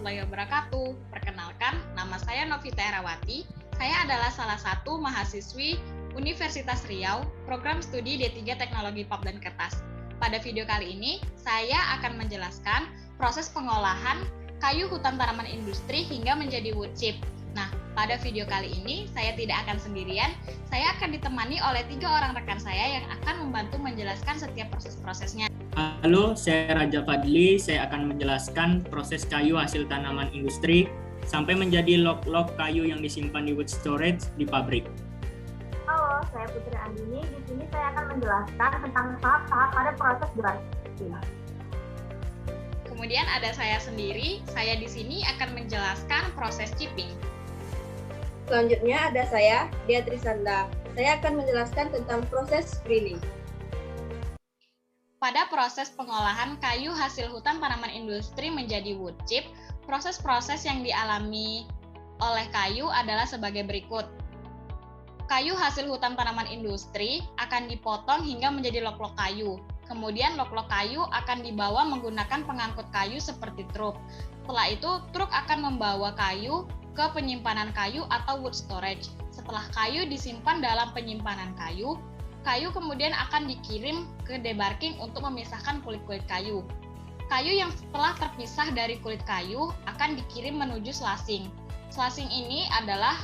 warahmatullahi wabarakatuh. Perkenalkan, nama saya Novita Erawati. Saya adalah salah satu mahasiswi Universitas Riau, program studi D3 Teknologi Pulp dan Kertas. Pada video kali ini, saya akan menjelaskan proses pengolahan kayu hutan tanaman industri hingga menjadi wood chip. Nah, pada video kali ini, saya tidak akan sendirian. Saya akan ditemani oleh 3 orang rekan saya yang akan membantu menjelaskan setiap proses-prosesnya. Halo, saya Raja Fadli. Saya akan menjelaskan proses kayu hasil tanaman industri sampai menjadi log-log kayu yang disimpan di wood storage di pabrik. Halo, saya Putri Andini. Di sini saya akan menjelaskan tentang tahap-tahap pada proses drying. Kemudian ada saya sendiri. Saya di sini akan menjelaskan proses chipping. Selanjutnya ada saya, Dia Trisanda. Saya akan menjelaskan tentang proses screening. Pada proses pengolahan kayu hasil hutan tanaman industri menjadi wood chip, proses-proses yang dialami oleh kayu adalah sebagai berikut. Kayu hasil hutan tanaman industri akan dipotong hingga menjadi log-log kayu. Kemudian log-log kayu akan dibawa menggunakan pengangkut kayu seperti truk. Setelah itu, truk akan membawa kayu ke penyimpanan kayu atau wood storage. Setelah kayu disimpan dalam penyimpanan kayu, kayu kemudian akan dikirim ke debarking untuk memisahkan kulit-kulit kayu. Kayu yang setelah terpisah dari kulit kayu akan dikirim menuju slasing. Slasing ini adalah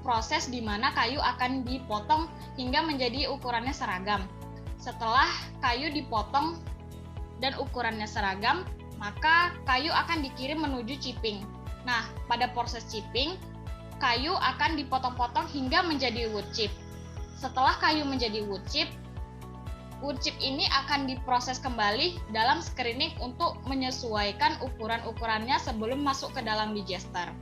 proses di mana kayu akan dipotong hingga menjadi ukurannya seragam. Setelah kayu dipotong dan ukurannya seragam, maka kayu akan dikirim menuju chipping. Nah, pada proses chipping, kayu akan dipotong-potong hingga menjadi wood chip. Setelah kayu menjadi wood chip ini akan diproses kembali dalam screening untuk menyesuaikan ukuran-ukurannya sebelum masuk ke dalam digester.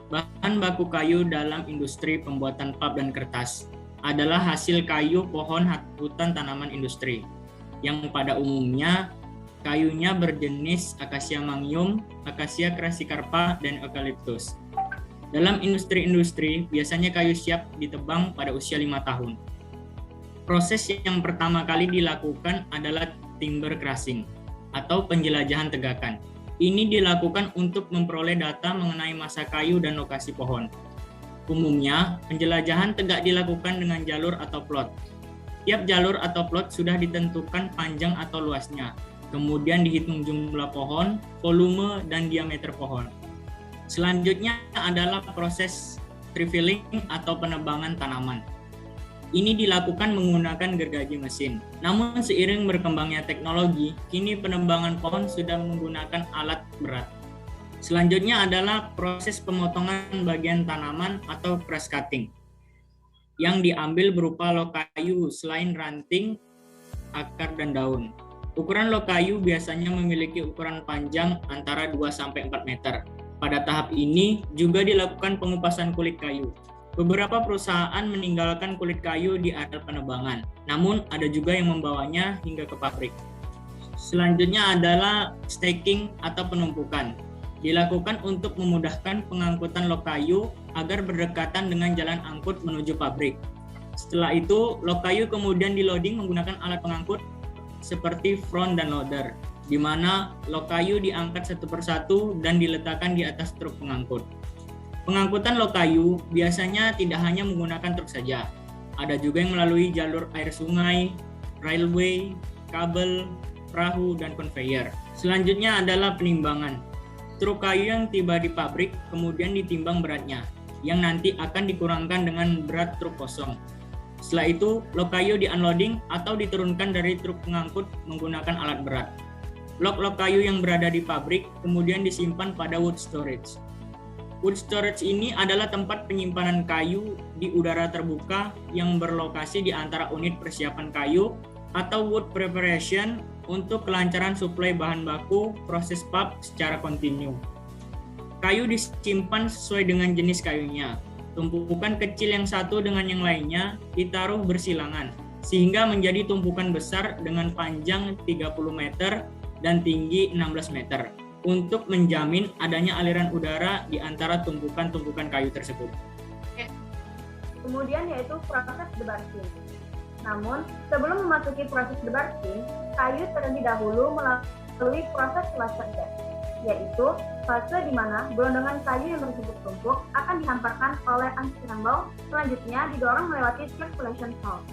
Bahan baku kayu dalam industri pembuatan pulp dan kertas adalah hasil kayu pohon hutan tanaman industri, yang pada umumnya kayunya berjenis Acacia mangium, Acacia crassicarpa, dan Eucalyptus. Dalam industri-industri, biasanya kayu siap ditebang pada usia 5 tahun. Proses yang pertama kali dilakukan adalah timber crushing atau penjelajahan tegakan. Ini dilakukan untuk memperoleh data mengenai masa kayu dan lokasi pohon. Umumnya, penjelajahan tegak dilakukan dengan jalur atau plot. Tiap jalur atau plot sudah ditentukan panjang atau luasnya, kemudian dihitung jumlah pohon, volume, dan diameter pohon. Selanjutnya adalah proses tree felling atau penebangan tanaman. Ini dilakukan menggunakan gergaji mesin. Namun seiring berkembangnya teknologi, kini penebangan pohon sudah menggunakan alat berat. Selanjutnya adalah proses pemotongan bagian tanaman atau press cutting, yang diambil berupa log kayu selain ranting, akar, dan daun. Ukuran log kayu biasanya memiliki ukuran panjang antara 2-4 meter. Pada tahap ini juga dilakukan pengupasan kulit kayu. Beberapa perusahaan meninggalkan kulit kayu di area penebangan, namun ada juga yang membawanya hingga ke pabrik. Selanjutnya adalah stacking atau penumpukan. Dilakukan untuk memudahkan pengangkutan log kayu agar berdekatan dengan jalan angkut menuju pabrik. Setelah itu, log kayu kemudian di-loading menggunakan alat pengangkut seperti front dan loader, di mana log kayu diangkat satu persatu dan diletakkan di atas truk pengangkut. Pengangkutan log kayu biasanya tidak hanya menggunakan truk saja. Ada juga yang melalui jalur air sungai, railway, kabel, perahu, dan conveyor. Selanjutnya adalah penimbangan. Truk kayu yang tiba di pabrik kemudian ditimbang beratnya, yang nanti akan dikurangkan dengan berat truk kosong. Setelah itu, log kayu di-unloading atau diturunkan dari truk pengangkut menggunakan alat berat. Log-log kayu yang berada di pabrik kemudian disimpan pada wood storage. Wood storage ini adalah tempat penyimpanan kayu di udara terbuka yang berlokasi di antara unit persiapan kayu atau wood preparation untuk kelancaran suplai bahan baku proses pulp secara kontinu. Kayu disimpan sesuai dengan jenis kayunya. Tumpukan kecil yang satu dengan yang lainnya ditaruh bersilangan, sehingga menjadi tumpukan besar dengan panjang 30 meter dan tinggi 16 meter, untuk menjamin adanya aliran udara di antara tumpukan-tumpukan kayu tersebut. Kemudian yaitu proses debarking. Namun, sebelum memasuki proses debarking, kayu terlebih dahulu melalui proses laser jet. yaitu fase di mana gelondongan kayu yang bertumpuk-tumpuk akan dihamparkan oleh unscramble, selanjutnya didorong melewati circulation valve.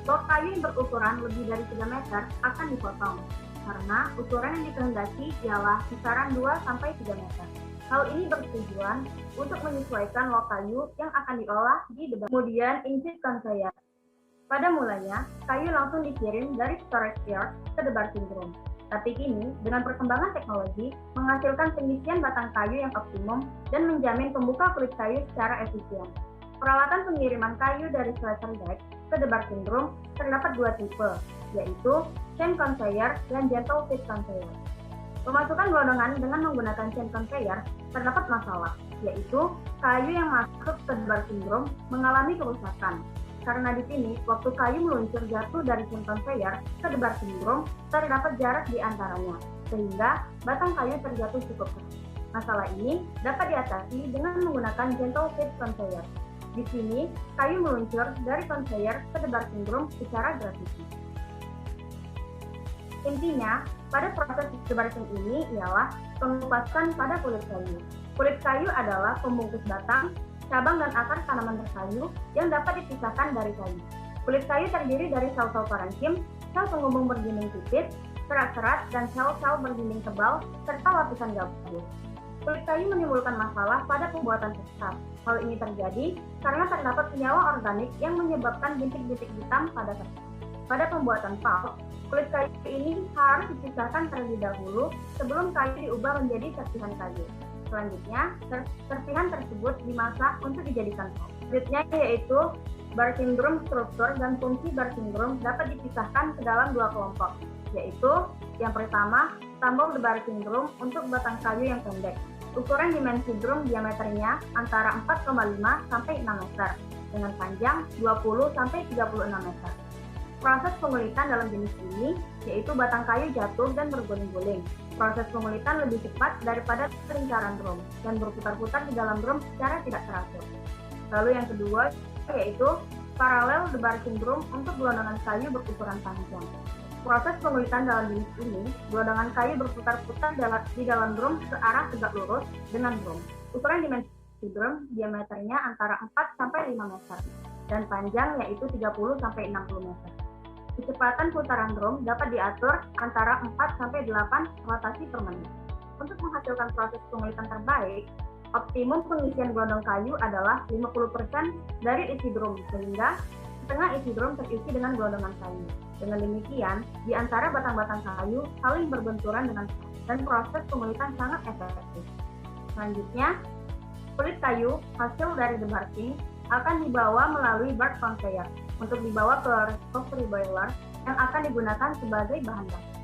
Blok kayu yang berukuran lebih dari 3 meter akan dipotong, karena ukuran yang dikehendaki ialah kisaran 2-3 meter. Hal ini bertujuan untuk menyesuaikan log kayu yang akan diolah di debat. Kemudian injection conveyor. Pada mulanya, kayu langsung dikirim dari storage yard ke debarking room. Tapi kini, dengan perkembangan teknologi, menghasilkan pengisian batang kayu yang optimum dan menjamin pembuka kulit kayu secara efisien. Peralatan pengiriman kayu dari slasher deck ke debarking room terdapat 2 tipe, yaitu chain conveyor dan gentle fit conveyor. Pemasukan gelondongan dengan menggunakan chain conveyor terdapat masalah, yaitu kayu yang masuk ke debarking room mengalami kerusakan. Karena di sini, waktu kayu meluncur jatuh dari chain conveyor ke debarking room, terdapat jarak di antaranya, sehingga batang kayu terjatuh cukup keras. Masalah ini dapat diatasi dengan menggunakan gentle fit conveyor. Di sini, kayu meluncur dari conveyor ke debarking room secara gratis. Intinya, pada proses debarking ini ialah pengupasan pada kulit kayu. Kulit kayu adalah pembungkus batang, cabang dan akar tanaman berkayu yang dapat dipisahkan dari kayu. Kulit kayu terdiri dari sel-sel parenkim, sel penghubung berdinding tipis, serat-serat, dan sel-sel berdinding tebal, serta lapisan gabus. Kulit kayu menimbulkan masalah pada pembuatan tekstil. Hal ini terjadi karena terdapat senyawa organik yang menyebabkan bintik-bintik hitam pada tekstil. Pada pembuatan pulp, kulit kayu ini harus dipisahkan terlebih dahulu sebelum kayu diubah menjadi serpihan kayu. Selanjutnya, serpihan tersebut dimasak untuk dijadikan pulp. Selanjutnya yaitu barking drum struktur dan fungsi barking drum dapat dipisahkan ke dalam 2 kelompok, yaitu yang pertama, tumble the barking drum untuk batang kayu yang pendek. Ukuran dimensi drum diameternya antara 4,5 sampai 6 meter dengan panjang 20 sampai 36 meter. Proses pengulitan dalam jenis ini yaitu batang kayu jatuh dan berguling-guling. Proses pengulitan lebih cepat daripada lingkaran drum dan berputar-putar di dalam drum secara tidak teratur. Lalu yang kedua yaitu parallel debarking drum untuk gelondongan kayu berukuran panjang. Proses pengulitan dalam jenis ini, gelondongan kayu berputar-putar di dalam drum searah tegak lurus dengan drum. Ukuran dimensi drum diameternya antara 4 sampai 5 meter dan panjang yaitu 30 sampai 60 meter. Kecepatan putaran drum dapat diatur antara 4 sampai 8 rotasi per menit. Untuk menghasilkan proses pengulitan terbaik, optimum pengisian gelondong kayu adalah 50% dari isi drum, sehingga setengah isi drum terisi dengan gelondongan kayu. Dengan demikian, di antara batang-batang kayu saling berbenturan dengan dan proses pengulitan sangat efektif. Selanjutnya, kulit kayu hasil dari debarking akan dibawa melalui bark conveyor untuk dibawa ke recovery boiler yang akan digunakan sebagai bahan bakar.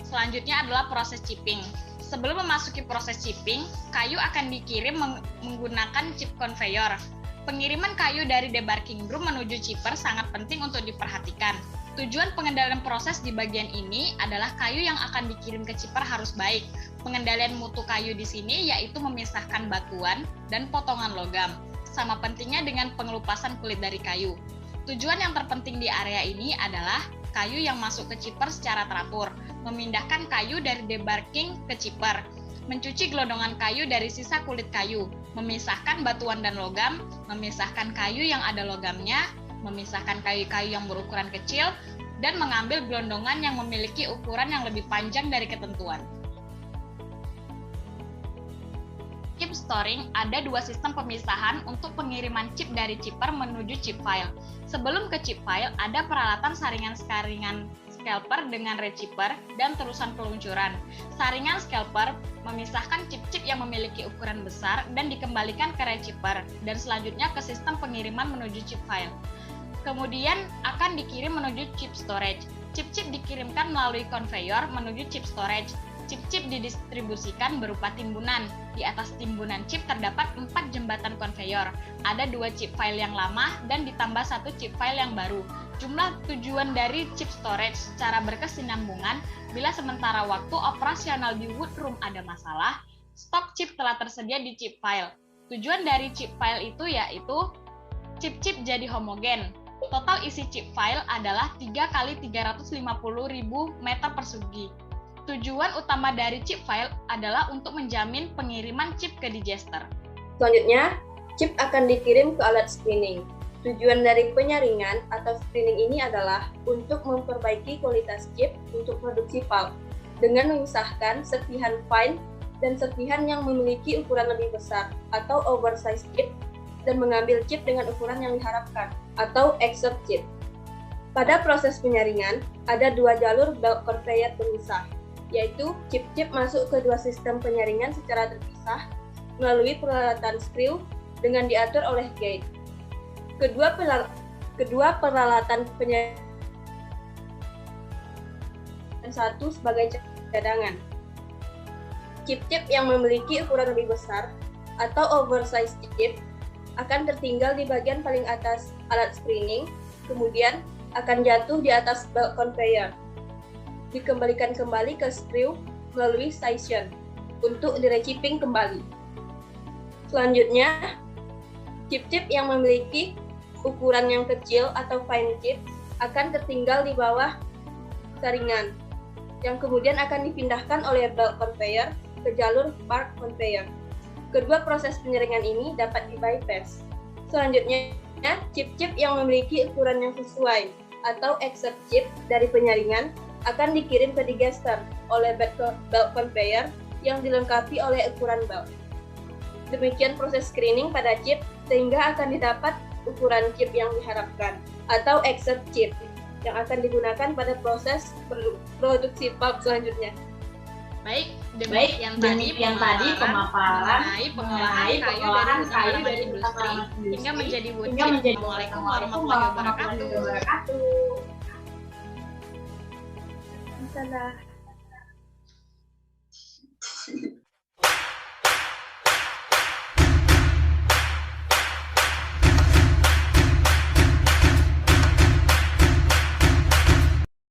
Selanjutnya adalah proses chipping. Sebelum memasuki proses chipping, kayu akan dikirim menggunakan chip conveyor. Pengiriman kayu dari debarking drum menuju chipper sangat penting untuk diperhatikan. Tujuan pengendalian proses di bagian ini adalah kayu yang akan dikirim ke chipper harus baik. Pengendalian mutu kayu di sini yaitu memisahkan batuan dan potongan logam. Sama pentingnya dengan pengelupasan kulit dari kayu. Tujuan yang terpenting di area ini adalah kayu yang masuk ke chipper secara teratur, memindahkan kayu dari debarking ke chipper, mencuci gelondongan kayu dari sisa kulit kayu, memisahkan batuan dan logam, memisahkan kayu yang ada logamnya, memisahkan kayu-kayu yang berukuran kecil, dan mengambil gelondongan yang memiliki ukuran yang lebih panjang dari ketentuan. Chip storing ada 2 sistem pemisahan untuk pengiriman chip dari chipper menuju chip file. Sebelum ke chip file, ada peralatan saringan-saringan scalper dengan rechipper dan terusan peluncuran. Saringan scalper memisahkan chip-chip yang memiliki ukuran besar dan dikembalikan ke rechipper, dan selanjutnya ke sistem pengiriman menuju chip file. Kemudian akan dikirim menuju chip storage. Chip-chip dikirimkan melalui conveyor menuju chip storage. Chip-chip didistribusikan berupa timbunan. Di atas timbunan chip terdapat 4 jembatan konveyor. Ada 2 chip file yang lama dan ditambah 1 chip file yang baru. Jumlah tujuan dari chip storage secara berkesinambungan bila sementara waktu operasional di woodroom ada masalah, stok chip telah tersedia di chip file. Tujuan dari chip file itu yaitu chip-chip jadi homogen. Total isi chip file adalah 3 kali 350.000 meter persegi. Tujuan utama dari chip file adalah untuk menjamin pengiriman chip ke digester. Selanjutnya, chip akan dikirim ke alat screening. Tujuan dari penyaringan atau screening ini adalah untuk memperbaiki kualitas chip untuk produksi pulp dengan memisahkan serpihan fine dan serpihan yang memiliki ukuran lebih besar atau oversized chip dan mengambil chip dengan ukuran yang diharapkan atau excerpt chip. Pada proses penyaringan, ada dua jalur belt conveyor pemisah, yaitu chip-chip masuk ke dua sistem penyaringan secara terpisah melalui peralatan screw dengan diatur oleh gate. Kedua peralatan penyaringan satu sebagai cadangan. Chip-chip yang memiliki ukuran lebih besar atau oversized chip akan tertinggal di bagian paling atas alat screening, kemudian akan jatuh di atas belt conveyor. Dikembalikan kembali ke screw melalui station untuk direcipping kembali. Selanjutnya, chip-chip yang memiliki ukuran yang kecil atau fine chip akan tertinggal di bawah saringan, yang kemudian akan dipindahkan oleh belt conveyor ke jalur part conveyor. Kedua proses penyaringan ini dapat di-bypass. Selanjutnya, chip-chip yang memiliki ukuran yang sesuai atau excerpt chip dari penyaringan akan dikirim ke digester oleh belt conveyor yang dilengkapi oleh ukuran belt. Demikian proses screening pada chip sehingga akan didapat ukuran chip yang diharapkan atau excerpt chip yang akan digunakan pada proses produksi pulp selanjutnya. Baik, demikian tadi pemaparan mengenai pengolahan kayu dari industri hingga menjadi wood chip. Assalamualaikum warahmatullahi wabarakatuh. Salah.